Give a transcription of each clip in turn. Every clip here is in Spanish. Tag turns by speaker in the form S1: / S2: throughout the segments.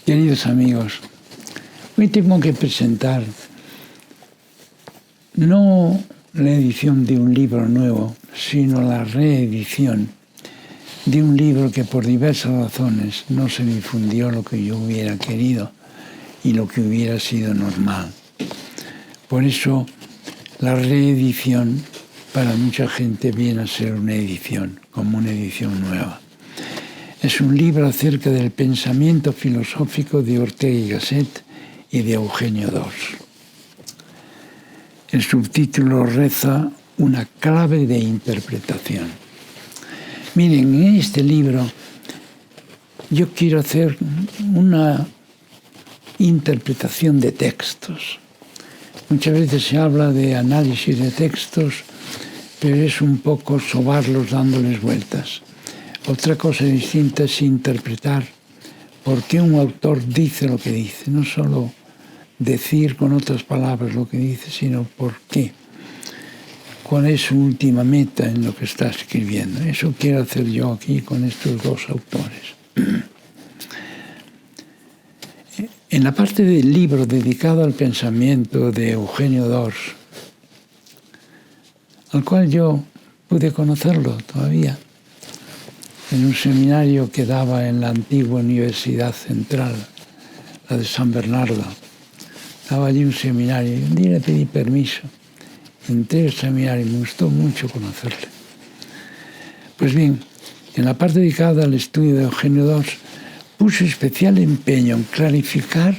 S1: Queridos amigos, hoy tengo que presentar no la edición de un libro nuevo, sino la reedición de un libro que por diversas razones no se difundió lo que yo hubiera querido y lo que hubiera sido normal. Por eso la reedición para mucha gente viene a ser una edición, como una edición nueva. Es un libro acerca del pensamiento filosófico de Ortega y Gasset y de Eugenio d'Ors. El subtítulo reza Una clave de interpretación. Miren, en este libro yo quiero hacer una interpretación de textos. Muchas veces se habla de análisis de textos, pero es un poco sobarlos dándoles vueltas. Otra cosa distinta es interpretar por qué un autor dice lo que dice, no solo decir con otras palabras lo que dice, sino por qué. ¿Cuál es su última meta en lo que está escribiendo? Eso quiero hacer yo aquí con estos dos autores. En la parte del libro dedicado al pensamiento de Eugenio d'Ors, al cual yo pude conocerlo todavía, en un seminario que daba en la antigua Universidad Central, la de San Bernardo. Daba allí un seminario y un día le pedí permiso. Entré al seminario y me gustó mucho conocerle. Pues bien, en la parte dedicada al estudio de Eugenio d'Ors, puso especial empeño en clarificar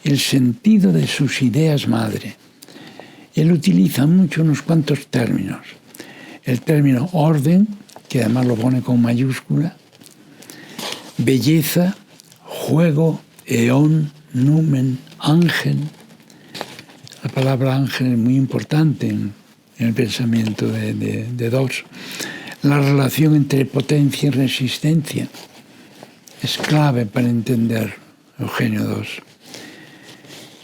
S1: el sentido de sus ideas madre. Él utiliza mucho unos cuantos términos. El término orden, que además lo pone con mayúscula, belleza, juego, eón, numen, ángel. La palabra ángel es muy importante en el pensamiento de d'Ors. La relación entre potencia y resistencia es clave para entender Eugenio d'Ors.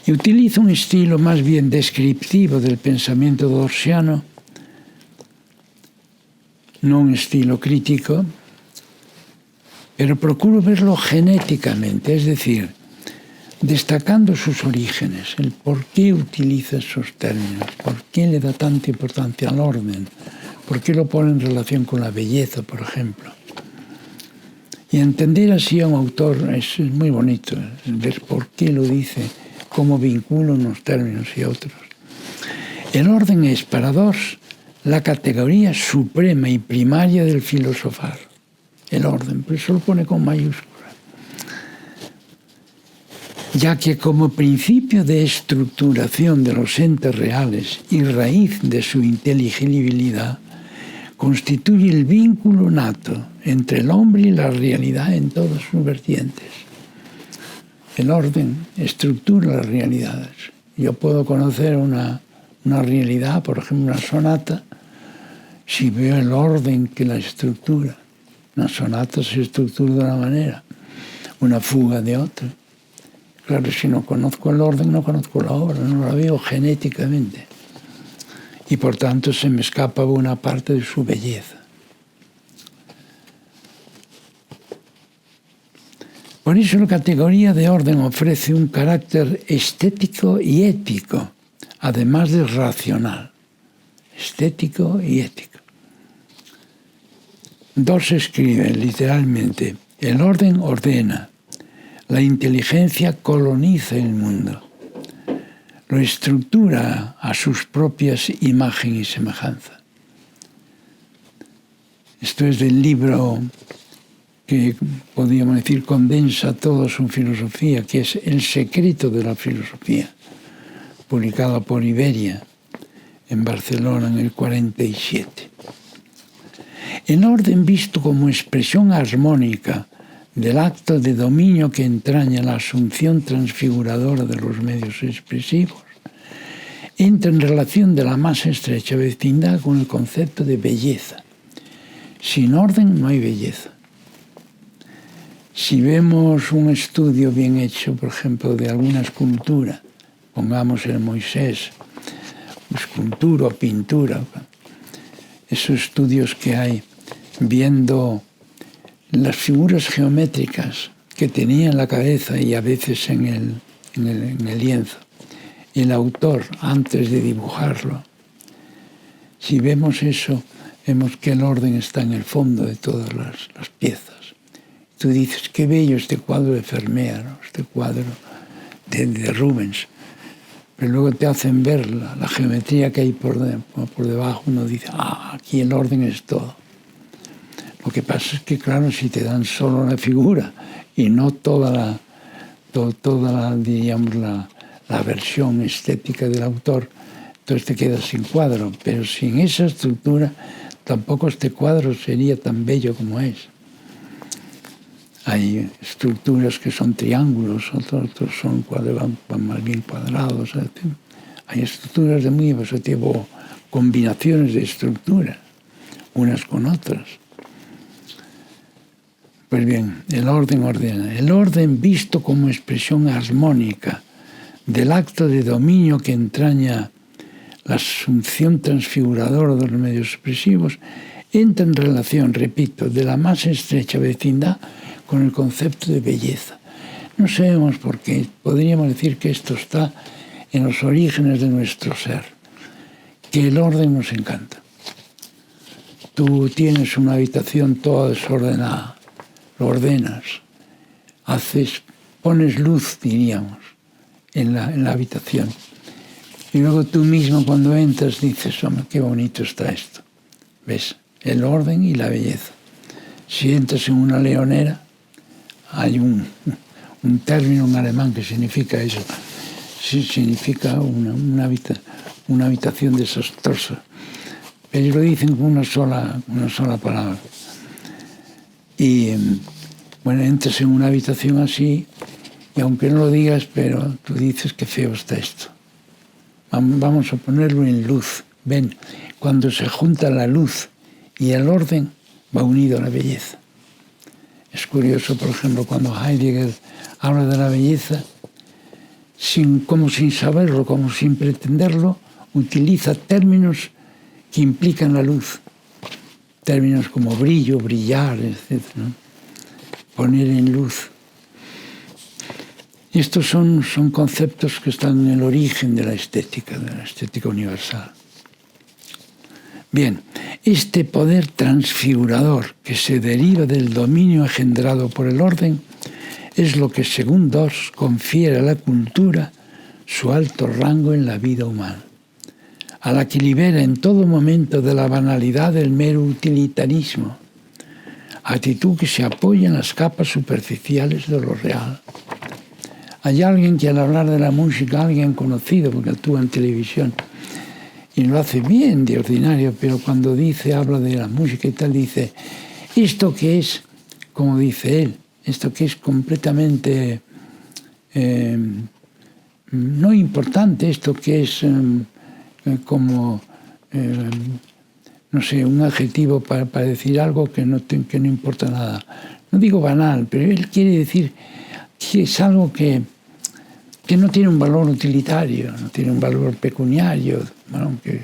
S1: Y utiliza un estilo más bien descriptivo del pensamiento d'Orsiano, no un estilo crítico, pero procuro verlo genéticamente, es decir, destacando sus orígenes, el por qué utiliza esos términos, por qué le da tanta importancia al orden, por qué lo pone en relación con la belleza, por ejemplo. Y entender así a un autor es muy bonito, ver por qué lo dice, cómo vincula unos términos y otros. El orden es, para d'Ors, la categoría suprema y primaria del filosofar. El orden, por eso lo pone con mayúscula. Ya que como principio de estructuración de los entes reales y raíz de su inteligibilidad, constituye el vínculo nato entre el hombre y la realidad en todas sus vertientes. El orden estructura las realidades. Yo puedo conocer una realidad, por ejemplo, una sonata, si veo el orden que la estructura. Una sonata se estructura de una manera, una fuga de otra. Claro, si no conozco el orden, no conozco la obra, no la veo genéticamente. Y por tanto se me escapa una parte de su belleza. Por eso la categoría de orden ofrece un carácter estético y ético, además de racional. Estético y ético. d'Ors escribe literalmente, el orden ordena, la inteligencia coloniza el mundo, lo estructura a sus propias imagen y semejanza. Esto es del libro que, podríamos decir, condensa toda su filosofía, que es El secreto de la filosofía, publicado por Iberia en Barcelona en el 47. El orden visto como expresión armónica del acto de dominio que entraña la asunción transfiguradora de los medios expresivos, entra en relación de la más estrecha vecindad con el concepto de belleza. Sin orden no hay belleza. Si vemos un estudio bien hecho, por ejemplo, de alguna escultura, pongamos el Moisés, escultura o pintura, esos estudios que hay viendo las figuras geométricas que tenía en la cabeza y a veces en el lienzo el autor antes de dibujarlo, si vemos eso, vemos que el orden está en el fondo de todas las piezas. Tú dices, qué bello este cuadro de Vermeer, este cuadro de Rubens, pero luego te hacen ver la geometría que hay por debajo, uno dice, aquí el orden es todo. Lo que pasa es que, claro, si te dan solo la figura y no toda la versión estética del autor, entonces te quedas sin cuadro. Pero sin esa estructura, tampoco este cuadro sería tan bello como es. Hay estructuras que son triángulos, otros son van más bien cuadrados. Hay estructuras de muy diverso tipo, combinaciones de estructuras, unas con otras. Pues bien, el orden ordena. El orden visto como expresión armónica del acto de dominio que entraña la asunción transfiguradora de los medios expresivos, entra en relación, repito, de la más estrecha vecindad con el concepto de belleza. No sabemos por qué, podríamos decir que esto está en los orígenes de nuestro ser, que el orden nos encanta. Tú tienes una habitación toda desordenada, lo ordenas, pones luz, diríamos, en la habitación. Y luego tú mismo cuando entras dices, hombre, qué bonito está esto. ¿Ves? El orden y la belleza. Si entras en una leonera, hay un término en alemán que significa eso. Sí, significa una habitación desastrosa. Pero lo dicen con una sola palabra. Y bueno, entras en una habitación así, y aunque no lo digas, pero tú dices qué feo está esto. Vamos a ponerlo en luz. Ven, cuando se junta la luz y el orden, va unido a la belleza. Es curioso, por ejemplo, cuando Heidegger habla de la belleza, como sin saberlo, como sin pretenderlo, utiliza términos que implican la luz. Términos como brillo, brillar, etc., ¿no? Poner en luz. Estos son conceptos que están en el origen de la estética universal. Bien, este poder transfigurador que se deriva del dominio engendrado por el orden es lo que, según Doss, confiere a la cultura su alto rango en la vida humana, a la que libera en todo momento de la banalidad del mero utilitarismo, actitud que se apoya en las capas superficiales de lo real. Hay alguien que al hablar de la música, alguien conocido, porque actúa en televisión, y lo hace bien de ordinario, pero cuando habla de la música y tal, dice, esto que es, como dice él, esto que es completamente no importante, esto que es como, no sé, un adjetivo para decir algo que no importa nada. No digo banal, pero él quiere decir que es algo que no tiene un valor utilitario, no tiene un valor pecuniario, bueno, aunque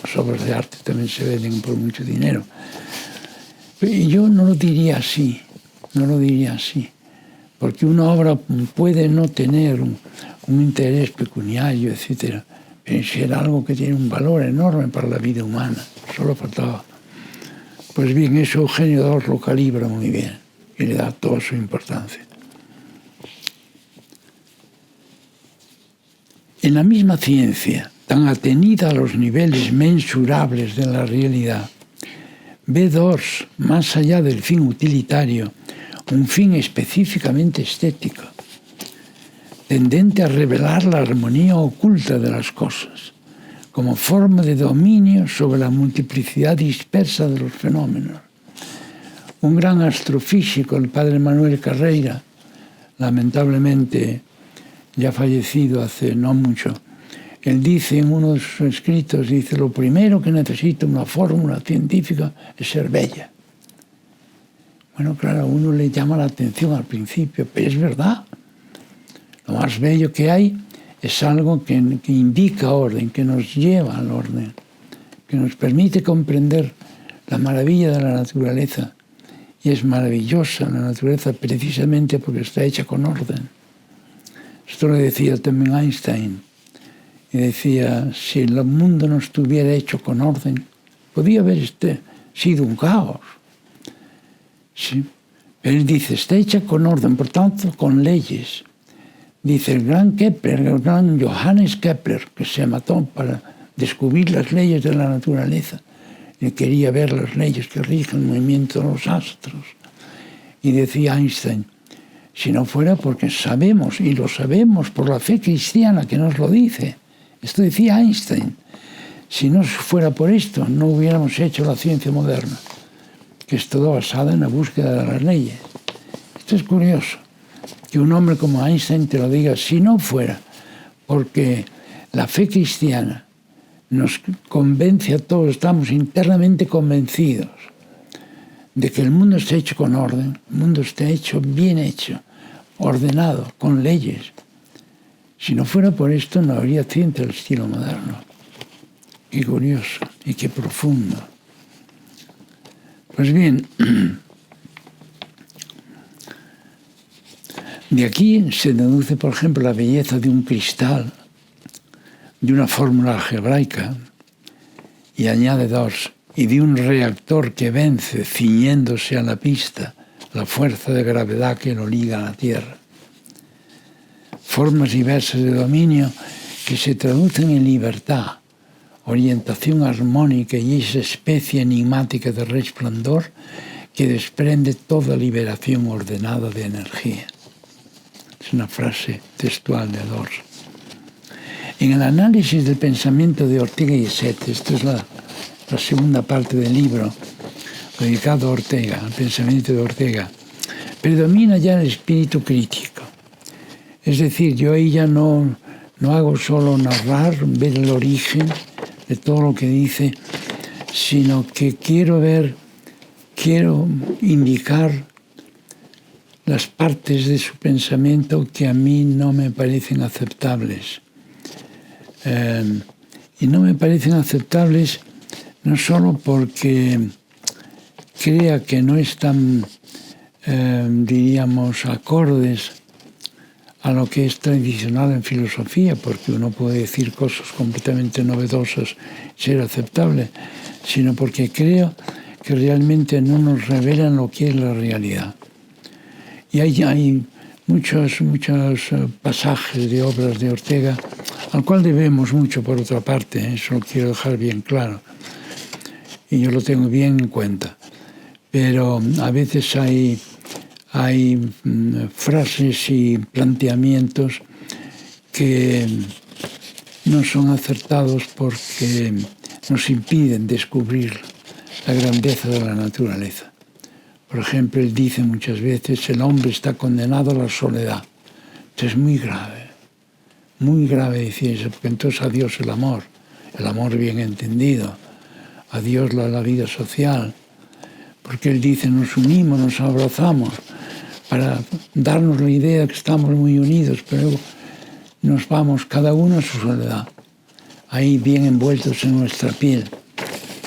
S1: las obras de arte también se venden por mucho dinero. Pero yo no lo diría así, porque una obra puede no tener un interés pecuniario, etc., pero ser algo que tiene un valor enorme para la vida humana, solo faltaba. Pues bien, eso Eugenio Dors lo calibra muy bien y le da toda su importancia. En la misma ciencia, tan atenida a los niveles mensurables de la realidad, ve Dors, más allá del fin utilitario, un fin específicamente estético, tendente a revelar la armonía oculta de las cosas, como forma de dominio sobre la multiplicidad dispersa de los fenómenos. Un gran astrofísico, el padre Manuel Carreira, lamentablemente ya fallecido hace no mucho, él dice en uno de sus escritos, dice, lo primero que necesita una fórmula científica es ser bella. Bueno, claro, a uno le llama la atención al principio, pero es verdad. Lo más bello que hay es algo que indica orden, que nos lleva al orden, que nos permite comprender la maravilla de la naturaleza y es maravillosa la naturaleza precisamente porque está hecha con orden. Esto lo decía también Einstein. Y decía, si el mundo no estuviera hecho con orden, podía haber sido un caos. Sí. Él dice, está hecha con orden, por tanto, con leyes. Dice el gran Kepler, el gran Johannes Kepler, que se mató para descubrir las leyes de la naturaleza. Él quería ver las leyes que rigen el movimiento de los astros. Y decía Einstein, si no fuera porque sabemos, y lo sabemos por la fe cristiana que nos lo dice. Esto decía Einstein. Si no fuera por esto, no hubiéramos hecho la ciencia moderna, que es todo basada en la búsqueda de las leyes. Esto es curioso, que un hombre como Einstein te lo diga, si no fuera porque la fe cristiana nos convence a todos, estamos internamente convencidos de que el mundo está hecho con orden, el mundo está hecho, bien hecho, ordenado, con leyes. Si no fuera por esto, no habría ciencia del estilo moderno. Qué curioso y qué profundo. Pues bien, de aquí se deduce, por ejemplo, la belleza de un cristal, de una fórmula algebraica, y añade dos, y de un reactor que vence, ciñéndose a la pista, la fuerza de gravedad que lo liga a la Tierra. Formas diversas de dominio que se traducen en libertad, orientación armónica y esa especie enigmática de resplandor que desprende toda liberación ordenada de energía. Es una frase textual de Dors. En el análisis del pensamiento de Ortega y Set, esta es la segunda parte del libro dedicado a Ortega, al pensamiento de Ortega, predomina ya el espíritu crítico. Es decir, yo ahí ya no hago solo narrar, ver el origen de todo lo que dice, sino que quiero indicar las partes de su pensamiento que a mí no me parecen aceptables. Y no me parecen aceptables no solo porque crea que no están, diríamos, acordes a lo que es tradicional en filosofía, porque uno puede decir cosas completamente novedosas y ser aceptable, sino porque creo que realmente no nos revelan lo que es la realidad. Y hay muchos pasajes de obras de Ortega, al cual debemos mucho por otra parte, eso lo quiero dejar bien claro, y yo lo tengo bien en cuenta. Pero a veces hay frases y planteamientos que no son acertados porque nos impiden descubrir la grandeza de la naturaleza. Por ejemplo, él dice muchas veces, el hombre está condenado a la soledad. Esto es muy grave decir eso, porque entonces adiós el amor bien entendido, adiós la vida social, porque él dice, nos unimos, nos abrazamos, para darnos la idea de que estamos muy unidos, pero luego nos vamos cada uno a su soledad, ahí bien envueltos en nuestra piel.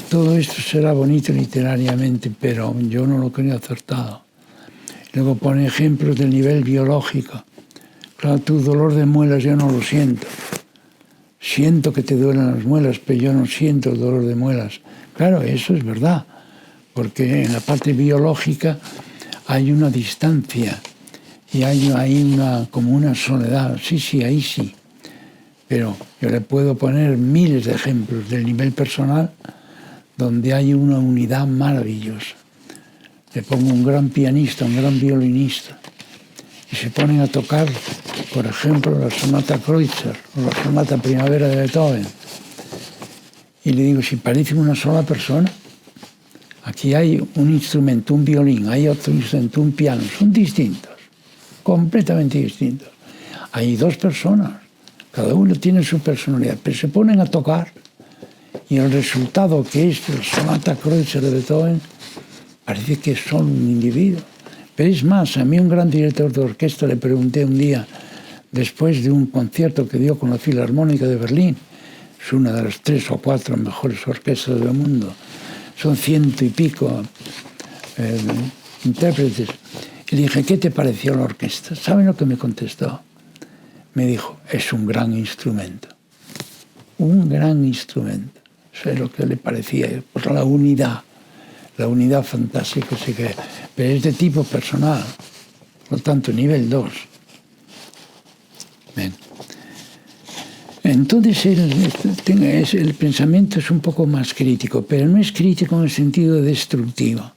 S1: Todo esto será bonito literariamente, pero yo no lo creo acertado. Luego pone ejemplos del nivel biológico. Claro, tu dolor de muelas yo no lo siento. Siento que te duelen las muelas, pero yo no siento el dolor de muelas. Claro, eso es verdad, porque en la parte biológica hay una distancia y hay como una soledad. Sí, ahí sí. Pero yo le puedo poner miles de ejemplos del nivel personal donde hay una unidad maravillosa. Le pongo un gran pianista, un gran violinista, y se ponen a tocar, por ejemplo, la sonata Kreutzer o la sonata Primavera de Beethoven. Y le digo, si parecen una sola persona, aquí hay un instrumento, un violín, hay otro instrumento, un piano, son distintos, completamente distintos. Hay dos personas, cada uno tiene su personalidad, pero se ponen a tocar y el resultado que es la sonata Kreutzer de Beethoven parece que son un individuo. Pero es más, a mí un gran director de orquesta le pregunté un día, después de un concierto que dio con la Filarmónica de Berlín, es una de las 3 o 4 mejores orquestas del mundo, son 100 y pico intérpretes. Y le dije, ¿qué te pareció la orquesta? ¿Saben lo que me contestó? Me dijo, es un gran instrumento. Un gran instrumento. Eso es lo que le parecía. Pues la unidad fantástica que se crea. Pero es de tipo personal. Por lo tanto, nivel 2. Bien. Entonces el pensamiento es un poco más crítico, pero no es crítico en el sentido destructivo,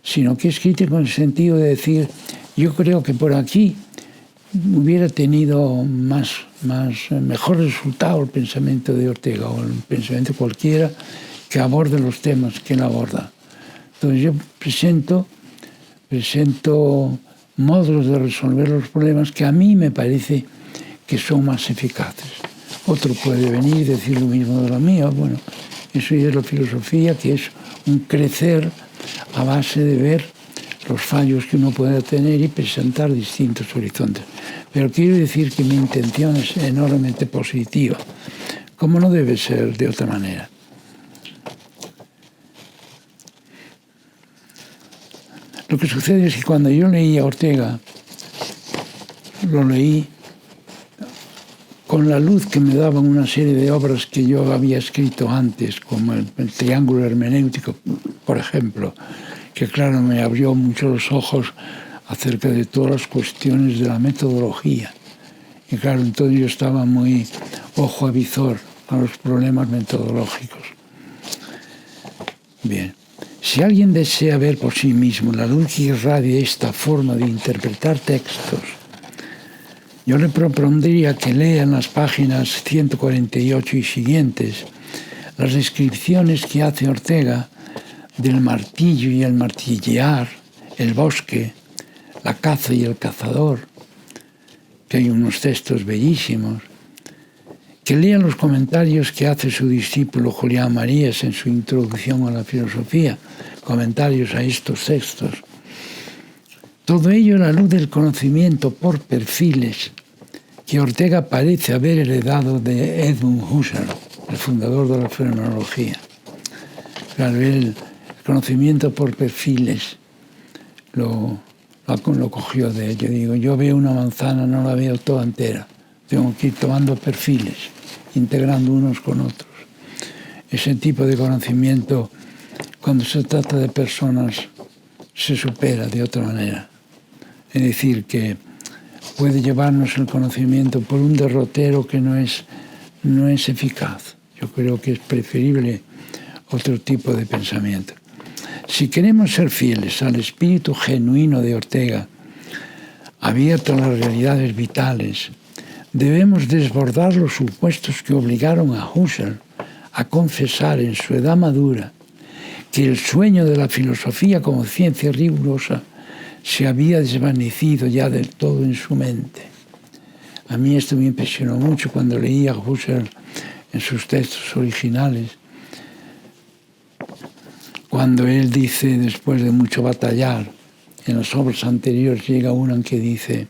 S1: sino que es crítico en el sentido de decir, yo creo que por aquí hubiera tenido mejor resultado el pensamiento de Ortega o el pensamiento cualquiera que aborde los temas que él aborda. Entonces yo presento modos de resolver los problemas que a mí me parece que son más eficaces. Otro puede venir y decir lo mismo de la mía. Bueno, eso ya es la filosofía, que es un crecer a base de ver los fallos que uno pueda tener y presentar distintos horizontes. Pero quiero decir que mi intención es enormemente positiva, como no debe ser de otra manera. Lo que sucede es que cuando yo leí a Ortega, lo leí con la luz que me daban una serie de obras que yo había escrito antes, como el Triángulo Hermenéutico, por ejemplo, que claro, me abrió mucho los ojos acerca de todas las cuestiones de la metodología. Y claro, entonces yo estaba muy ojo avizor a los problemas metodológicos. Bien. Si alguien desea ver por sí mismo la luz que irradia esta forma de interpretar textos, yo le propondría que lea en las páginas 148 y siguientes las descripciones que hace Ortega del martillo y el martillear, el bosque, la caza y el cazador, que hay unos textos bellísimos, que lea los comentarios que hace su discípulo Julián Marías en su introducción a la filosofía, comentarios a estos textos. Todo ello a la luz del conocimiento por perfiles que Ortega parece haber heredado de Edmund Husserl, el fundador de la fenomenología. Claro, el conocimiento por perfiles lo cogió de ello. Digo, yo veo una manzana, no la veo toda entera. Tengo que ir tomando perfiles, integrando unos con otros. Ese tipo de conocimiento, cuando se trata de personas, se supera de otra manera. Es decir, que puede llevarnos el conocimiento por un derrotero que no es eficaz. Yo creo que es preferible otro tipo de pensamiento. Si queremos ser fieles al espíritu genuino de Ortega, abierto a las realidades vitales, debemos desbordar los supuestos que obligaron a Husserl a confesar en su edad madura que el sueño de la filosofía como ciencia rigurosa se había desvanecido ya del todo en su mente. A mí esto me impresionó mucho cuando leía a Husserl en sus textos originales, cuando él dice, después de mucho batallar, en las obras anteriores llega una en que dice,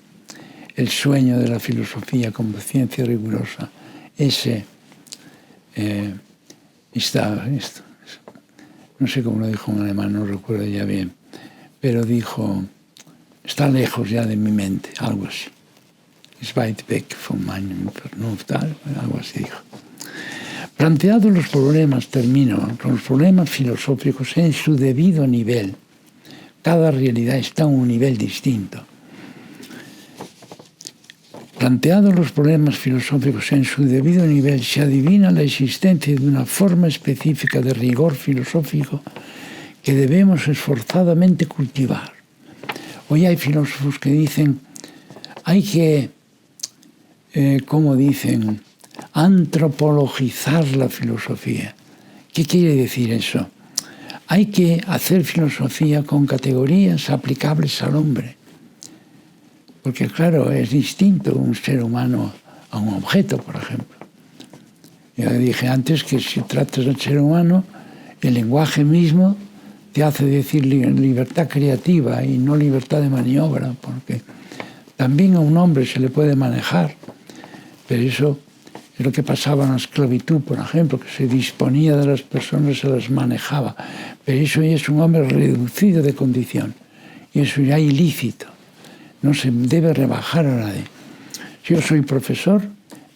S1: el sueño de la filosofía como ciencia rigurosa, ese no sé cómo lo dijo en alemán, no recuerdo ya bien, pero dijo, está lejos ya de mi mente, algo así. Es weit weg von meinem Vernunft, algo así dijo. Planteados los problemas, termino, los problemas filosóficos en su debido nivel. Cada realidad está en un nivel distinto. Planteados los problemas filosóficos en su debido nivel, se adivina la existencia de una forma específica de rigor filosófico que debemos esforzadamente cultivar. Hoy hay filósofos que dicen, hay que, ¿cómo dicen?, antropologizar la filosofía. ¿Qué quiere decir eso? Hay que hacer filosofía con categorías aplicables al hombre. Porque claro, es distinto un ser humano a un objeto, por ejemplo. Ya dije antes que si tratas al ser humano, el lenguaje mismo te hace decir libertad creativa y no libertad de maniobra, porque también a un hombre se le puede manejar, pero eso es lo que pasaba en la esclavitud, por ejemplo, que se disponía de las personas, se las manejaba, pero eso ya es un hombre reducido de condición. y eso ya es ilícito. No se debe rebajar a nadie. Si yo soy profesor,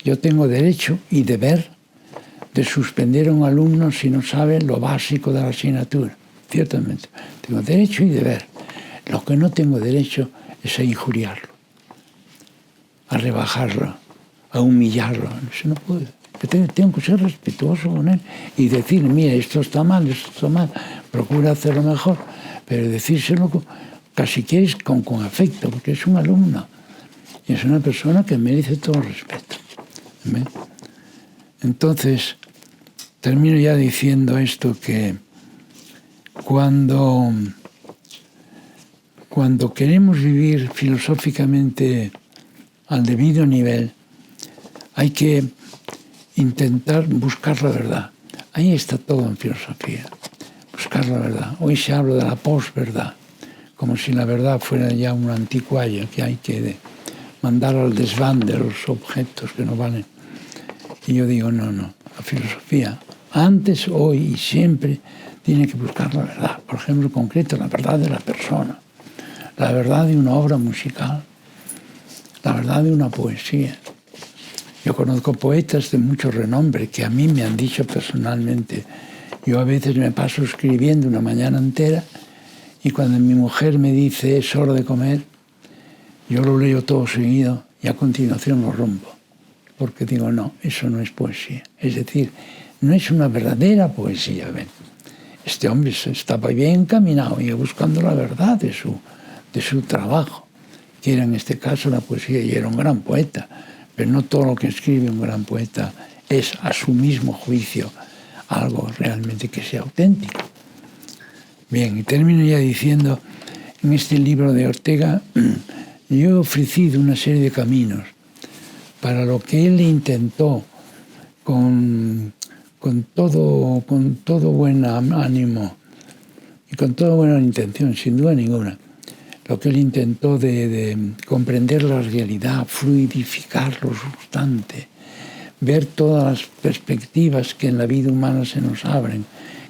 S1: yo tengo derecho y deber de suspender a un alumno si no sabe lo básico de la asignatura. Ciertamente, tengo derecho y deber. Lo que no tengo derecho es a injuriarlo, a rebajarlo, a humillarlo. Eso no puedo. Tengo que ser respetuoso con él y decirle, mira, esto está mal, procura hacerlo mejor, pero decírselo casi quieres con afecto, porque es un alumno y es una persona que merece todo respeto. ¿Ven? Entonces, termino ya diciendo esto, que cuando queremos vivir filosóficamente al debido nivel, hay que intentar buscar la verdad. Ahí está todo en filosofía, buscar la verdad. Hoy se habla de la posverdad, como si la verdad fuera ya un anticuario que hay que mandar al desván de los objetos que no valen. Y yo digo, no, la filosofía, antes, hoy y siempre, tiene que buscar la verdad. Por ejemplo, en concreto, la verdad de la persona, la verdad de una obra musical, la verdad de una poesía. Yo conozco poetas de mucho renombre que a mí me han dicho personalmente. Yo a veces me paso escribiendo una mañana entera y cuando mi mujer me dice es hora de comer, yo lo leo todo seguido y a continuación lo rompo. Porque digo, no, eso no es poesía. Es decir, no es una verdadera poesía. ¿Ven? Este hombre estaba bien encaminado y buscando la verdad de su trabajo, que era en este caso la poesía, y era un gran poeta. Pero no todo lo que escribe un gran poeta es, a su mismo juicio, algo realmente que sea auténtico. Bien, y termino ya diciendo, en este libro de Ortega, yo he ofrecido una serie de caminos para lo que él intentó con todo buen ánimo y con toda buena intención, sin duda ninguna. Lo que él intentó de comprender la realidad, fluidificar lo substante, ver todas las perspectivas que en la vida humana se nos abren,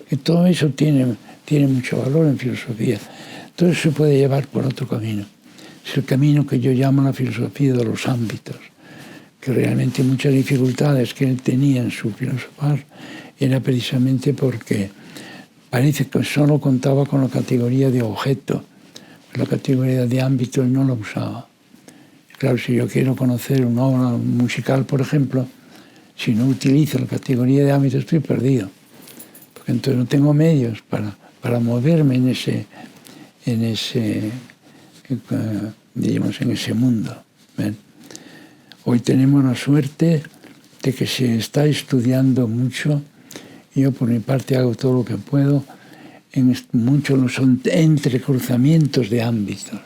S1: que todo eso tiene mucho valor en filosofía. Todo eso se puede llevar por otro camino. Es el camino que yo llamo la filosofía de los ámbitos, que realmente muchas dificultades que él tenía en su filosofar era precisamente porque parece que solo contaba con la categoría de objeto. La categoría de ámbito él no la usaba. Claro, si yo quiero conocer una obra musical, por ejemplo, si no utilizo la categoría de ámbito estoy perdido, porque entonces no tengo medios para moverme en ese mundo. ¿Ven? Hoy tenemos la suerte de que se está estudiando mucho, y yo por mi parte hago todo lo que puedo, muchos son entrecruzamientos de ámbitos.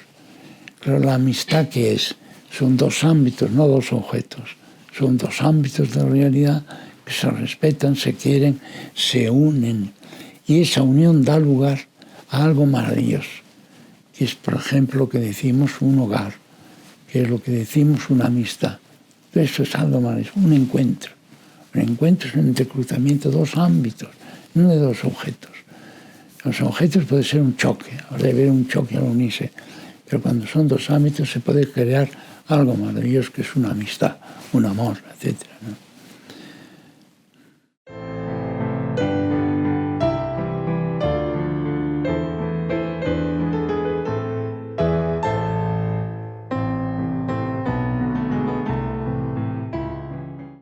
S1: Claro, la amistad, ¿qué es? Son dos ámbitos, no dos objetos. Son dos ámbitos de la realidad que se respetan, se quieren, se unen. Y esa unión da lugar a algo maravilloso, que es, por ejemplo, lo que decimos un hogar, que es lo que decimos una amistad. Eso es algo maravilloso, un encuentro. Un encuentro es un entrecruzamiento de dos ámbitos, no de dos objetos. Los objetos puede ser un choque, habrá de haber un choque al unirse, pero cuando son dos ámbitos se puede crear algo maravilloso que es una amistad, un amor, etc., ¿no?